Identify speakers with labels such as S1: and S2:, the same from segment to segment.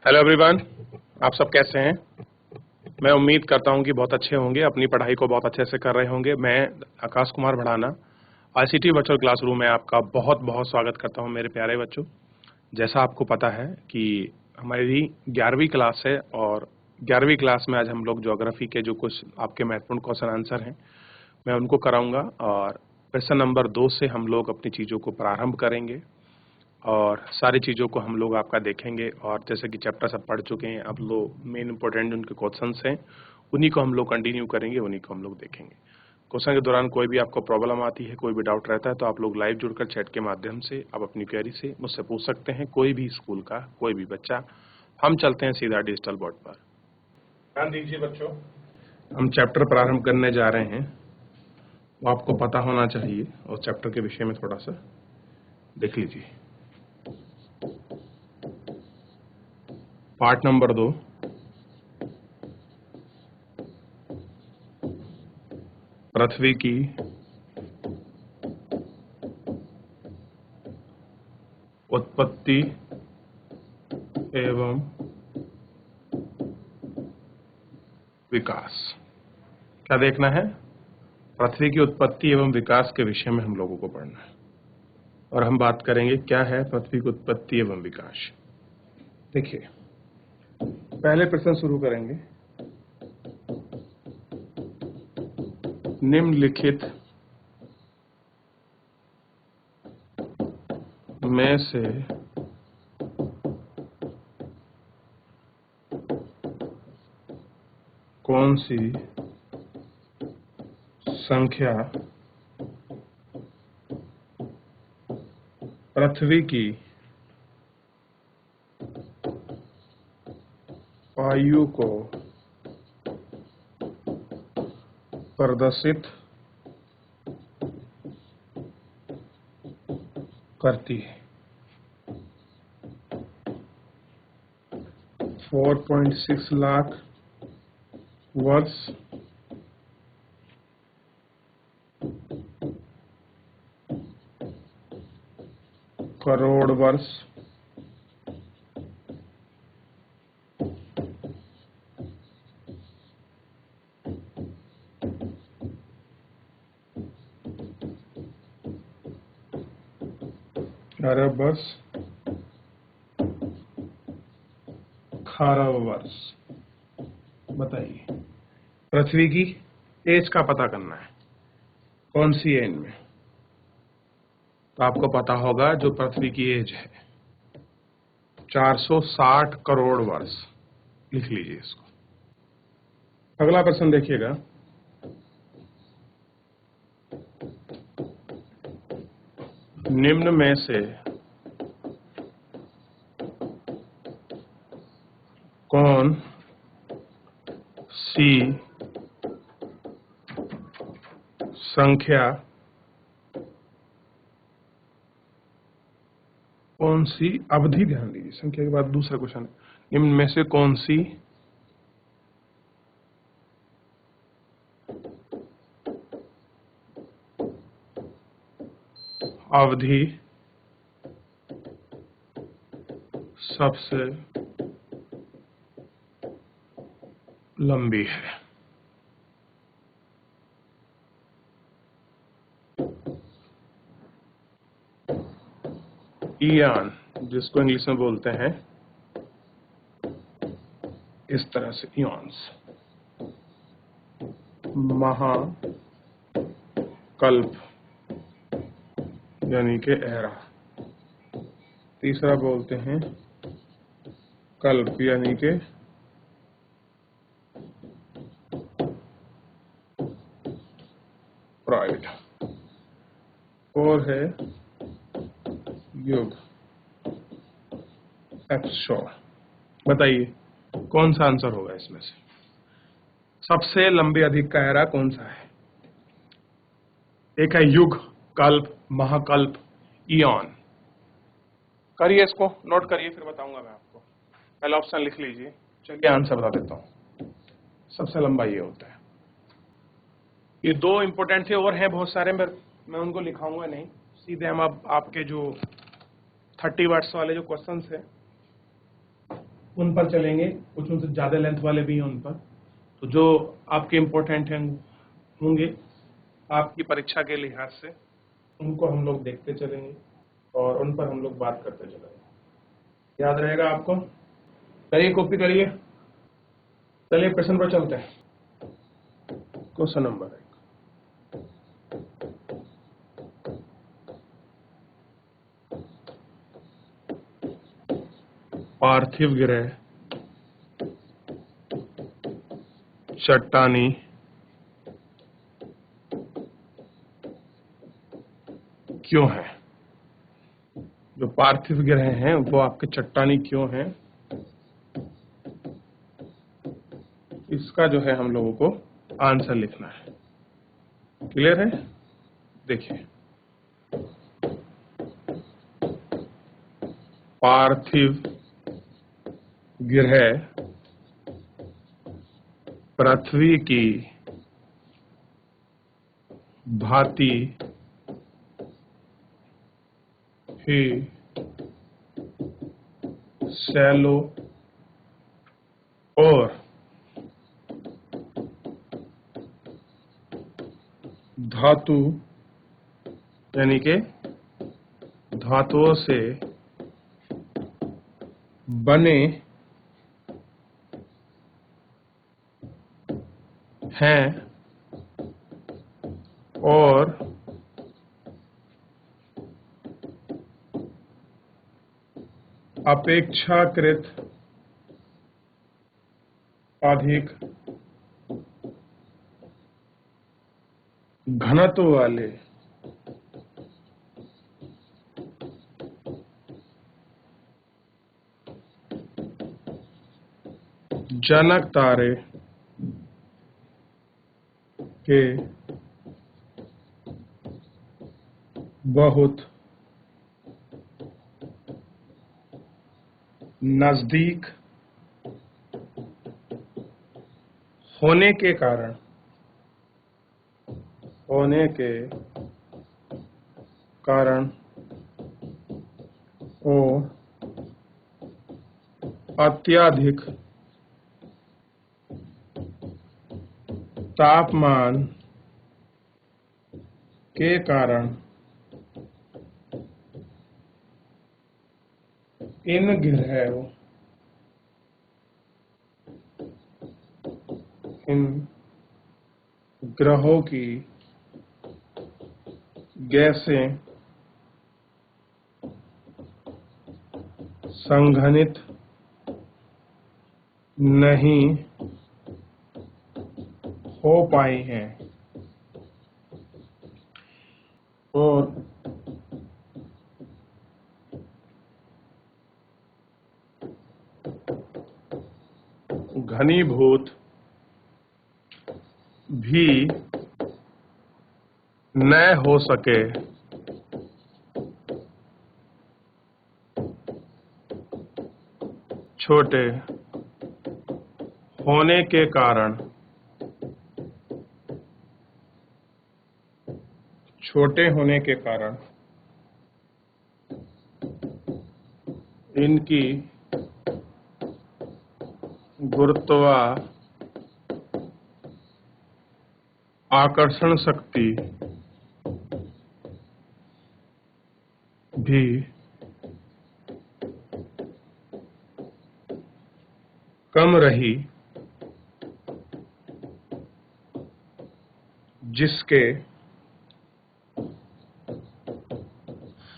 S1: Hello everyone, आप सब कैसे हैं? मैं उम्मीद करता हूं कि बहुत अच्छे होंगे, अपनी पढ़ाई को बहुत अच्छे से कर रहे होंगे। मैं Akash Kumar Bhadana ICT virtual classroom में आपका बहुत बहुत स्वागत करता हूं मेरे प्यारे बच्चों। जैसा आपको पता है कि हमारी 11वीं क्लास है और 11वीं क्लास में आज हम लोग ज्योग्राफी के जो कुछ आपके महत्वपूर्ण क्वेश्चन आंसर हैं मैं उनको कराऊंगा और प्रश्न नंबर 2 से हम लोग अपनी चीज़ों को प्रारंभ करेंगे और सारी चीज़ों को हम लोग आपका देखेंगे। और जैसे कि चैप्टर सब पढ़ चुके हैं, अब लोग मेन इंपॉर्टेंट उनके क्वेश्चंस हैं, उन्हीं को हम लोग कंटिन्यू करेंगे, उन्हीं को हम लोग देखेंगे। क्वेश्चन के दौरान कोई भी आपको प्रॉब्लम आती है, कोई भी डाउट रहता है, तो आप लोग लाइव जुड़कर चैट के माध्यम से आप अपनी क्वेरी से मुझसे पूछ सकते हैं। कोई भी स्कूल का कोई भी बच्चा। हम चलते हैं सीधा डिजिटल बोर्ड पर। ध्यान दीजिए बच्चों, हम चैप्टर प्रारंभ करने जा रहे हैं, वो आपको पता होना चाहिए और चैप्टर के विषय में थोड़ा सा देख लीजिए। पार्ट नंबर 2, पृथ्वी की उत्पत्ति एवं विकास। क्या देखना है? पृथ्वी की उत्पत्ति एवं विकास के विषय में हम लोगों को पढ़ना है और हम बात करेंगे क्या है पृथ्वी की उत्पत्ति एवं विकास। देखिए, पहले प्रश्न शुरू करेंगे। निम्नलिखित में से कौन सी संख्या पृथ्वी की आयु को प्रदर्शित करती है? 4.6 लाख वर्ष, 1 करोड़ वर्ष, 1 अरब वर्ष, 1 खरब वर्ष। बताइए, पृथ्वी की एज का पता करना है, कौन सी है इनमें? तो आपको पता होगा जो पृथ्वी की एज है 460 करोड़ वर्ष। लिख लीजिए इसको। अगला प्रश्न देखिएगा। निम्न में से कौन सी संख्या, कौन सी अवधि, ध्यान दीजिए संख्या के बाद दूसरा क्वेश्चन है, निम्न में से कौन सी अवधि सबसे लंबी है? ईयान, जिसको इंग्लिश में बोलते हैं इस तरह से ईयॉन्स, महाकल्प यानी के एरा। तीसरा बोलते हैं कल्प यानी के प्राइड, और है युग, एक्सशोर। बताइए कौन सा आंसर होगा इसमें से? सबसे लंबी अधिक का एरा कौन सा है? एक है युग, कल्प, महाकल्प, ईयॉन। करिए, इसको नोट करिए, फिर बताऊंगा मैं आपको। पहला ऑप्शन लिख लीजिए। चलिए आंसर बता देता हूं। सबसे लंबा ये होता है। ये 2 इंपॉर्टेंट थे, और हैं बहुत सारे, मैं उनको लिखाऊंगा नहीं, सीधे हम अब आपके जो 30 वर्ड्स वाले जो क्वेश्चंस हैं उन पर चलेंगे, कुछ उनसे ज़्यादा लेंथ वाले भी हैं उन पर। तो जो आपके इम्पोर्टेंट हैं होंगे आपकी परीक्षा के लिहाज से, उनको हम लोग देखते चलेंगे और उन पर हम लोग बात करते चलेंगे। याद रहेगा आपको? करिए, कॉपी करिए। चलिए प्रश्न पर चलते हैं। Question number 1। पार्थिव गिरह चट्टानी क्यों है? जो पार्थिव गिरह हैं वो आपके चट्टानी क्यों हैं, इसका जो है हम लोगों को आंसर लिखना है। क्लियर है? देखिए, पार्थिव गिरह पृथ्वी की भांति ही शैलो और धातु यानी के धातुओं से बने हैं और अपेक्षाकृत अधिक घनत्व वाले जनक तारे के बहुत नजदीक होने के कारण और अत्यधिक तापमान के कारण इन ग्रहों की गैसें संघनित नहीं हो पाई हैं और घनीभूत भी न हो सके। छोटे होने के कारण इनकी गुरुत्वाकर्षण शक्ति भी कम रही, जिसके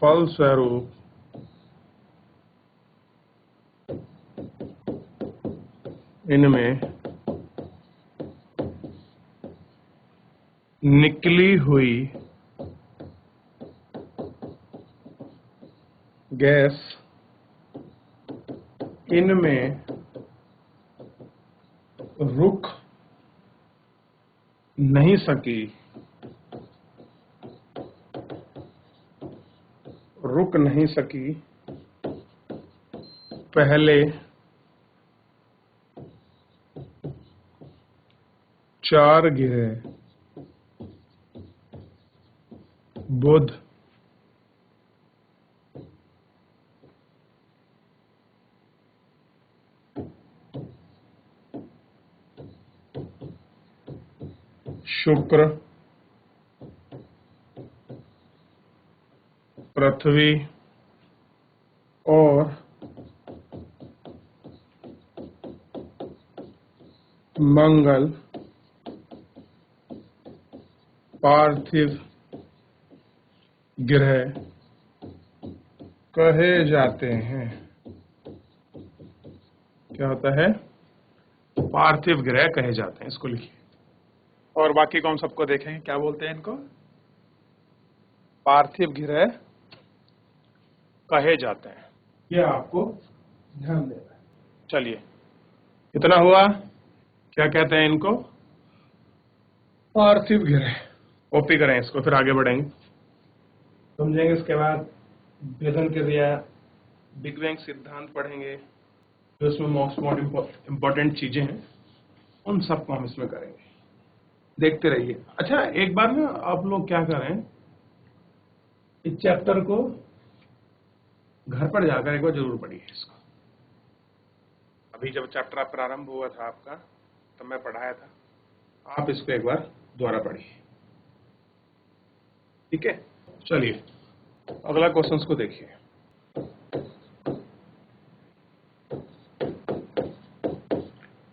S1: फलस्वरूप इनमें निकली हुई गैस इनमें रुक नहीं सकी। पहले 4 गिरह बुध, शुक्र, पृथ्वी और मंगल पार्थिव ग्रह कहे जाते हैं। क्या होता है? पार्थिव ग्रह कहे जाते हैं। इसको लिखिए। और बाकी कौन सबको देखें, क्या बोलते हैं इनको? पार्थिव ग्रह कहे जाते हैं। ये आपको ध्यान देना है। चलिए, इतना हुआ। क्या कहते हैं इनको? पार्थिव ग्रह। कॉपी करें इसको, फिर आगे बढ़ेंगे, समझेंगे। इसके बाद भेदन क्रिया, बिग बैंग सिद्धांत पढ़ेंगे, जो इसमें मोस्ट इम्पोर्टेंट चीजें हैं उन सबको हम इसमें करेंगे। देखते रहिए। अच्छा, एक बार ना आप लोग क्या करें, इस चैप्टर को घर पर जाकर एक बार जरूर पढ़िए इसको। अभी जब चैप्टर प्रारंभ हुआ था आपका, तब मैं पढ़ाया था। आप इसको एक बार दोबारा पढ़िए, ठीक है? चलिए, अगला क्वेश्चंस को देखिए।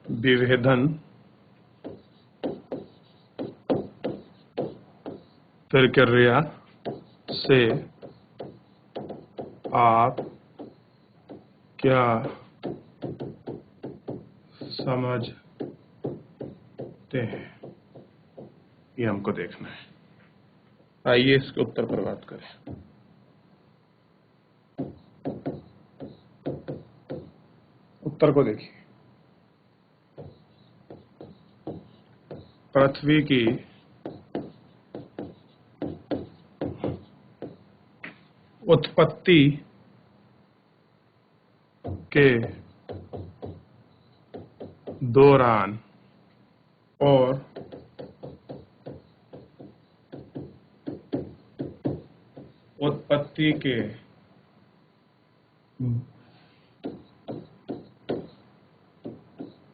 S1: विभेदन प्रक्रिया से आप क्या समझते हैं, ये हमको देखना है। आइए इसके उत्तर पर बात करें। उत्तर को देखिए। पृथ्वी की उत्पत्ति के दौरान और उत्पत्ति के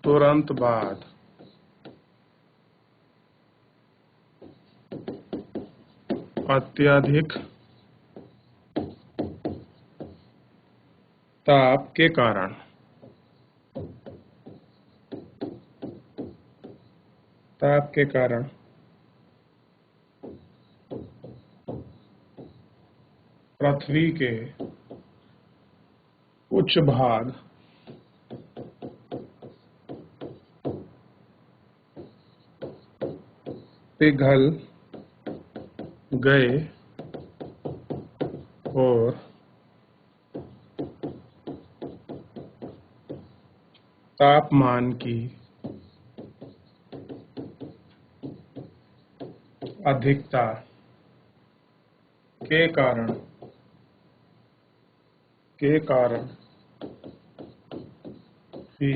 S1: तुरंत बाद अत्यधिक ताप के कारण पृथ्वी के उच्च भाग पिघल गए और तापमान की अधिकता के कारण ही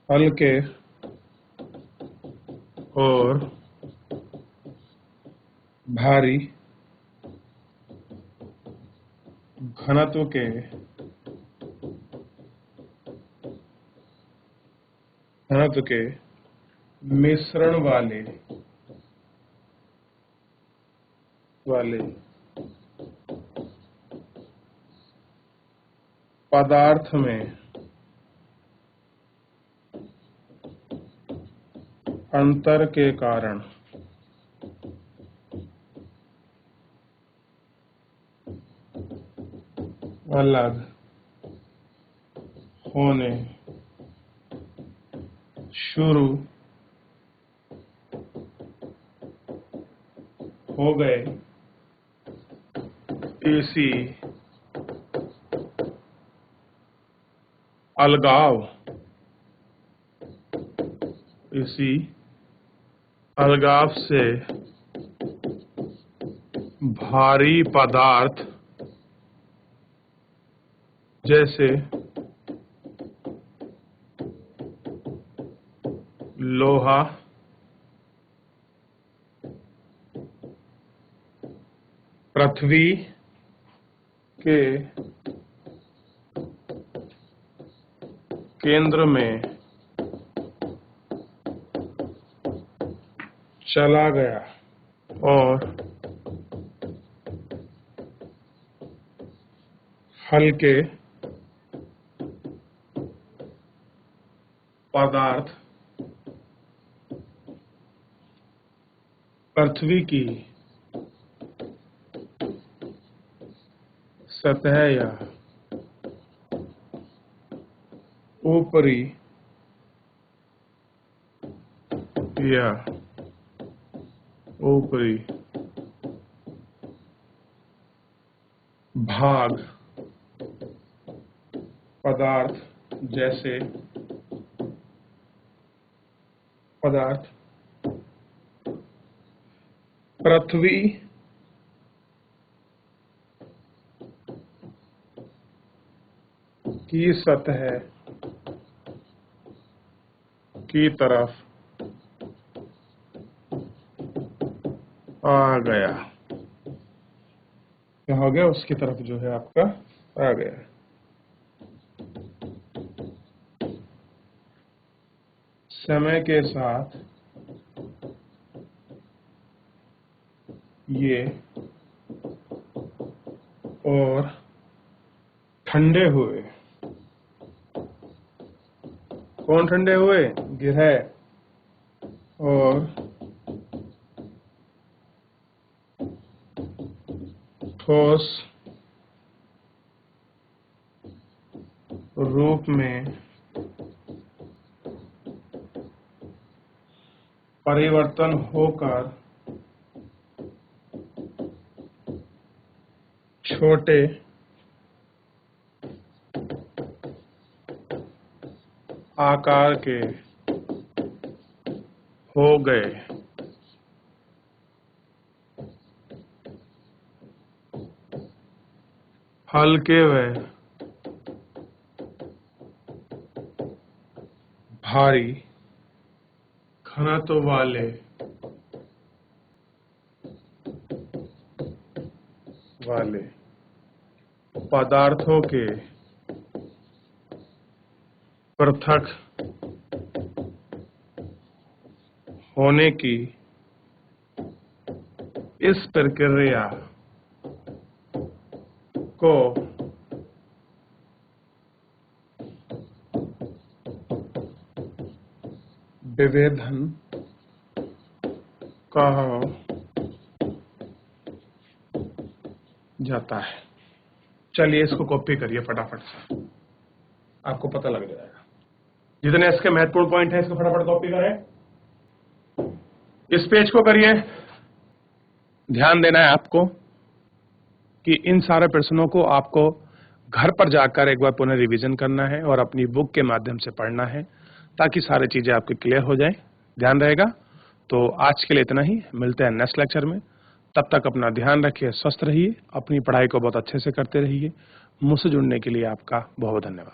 S1: हल्के और भारी घनत्व के मिश्रण वाले पदार्थ में अंतर के कारण अलग होने शुरू हो गए। इसी अलगाव से भारी पदार्थ जैसे लोहा, पृथ्वी के केंद्र में चला गया और हल्के पदार्थ पृथ्वी की सतह या ऊपरी भाग पदार्थ जैसे पदार्थ पृथ्वी की सतह की तरफ आ गया। क्या हो गया? उसकी तरफ जो है आपका आ गया। समय के साथ ये और ठंडे हुए। कौन ठंडे हुए? ग्रह और ठोस रूप में परिवर्तन होकर छोटे आकार के हो गए। हल्के व भारी घनत्व वाले पदार्थों के पृथक होने की इस प्रक्रिया को विभेदन कहा जाता है। चलिए इसको कॉपी करिए फटाफट से, आपको पता लग जाएगा। जितने इसके महत्वपूर्ण पॉइंट है इसको फटाफट कॉपी करें। इस पेज को करिए। ध्यान देना है आपको कि इन सारे प्रश्नों को आपको घर पर जाकर एक बार पुनः रिवीजन करना है और अपनी बुक के माध्यम से पढ़ना है ताकि सारी चीजें आपकी क्लियर हो जाए। ध्यान रहेगा। तो आज के लिए इतना ही, मिलते हैं नेक्स्ट लेक्चर में। तब तक अपना ध्यान रखिए, स्वस्थ रहिए, अपनी पढ़ाई को बहुत अच्छे से करते रहिए। मुझसे जुड़ने के लिए आपका बहुत बहुत धन्यवाद।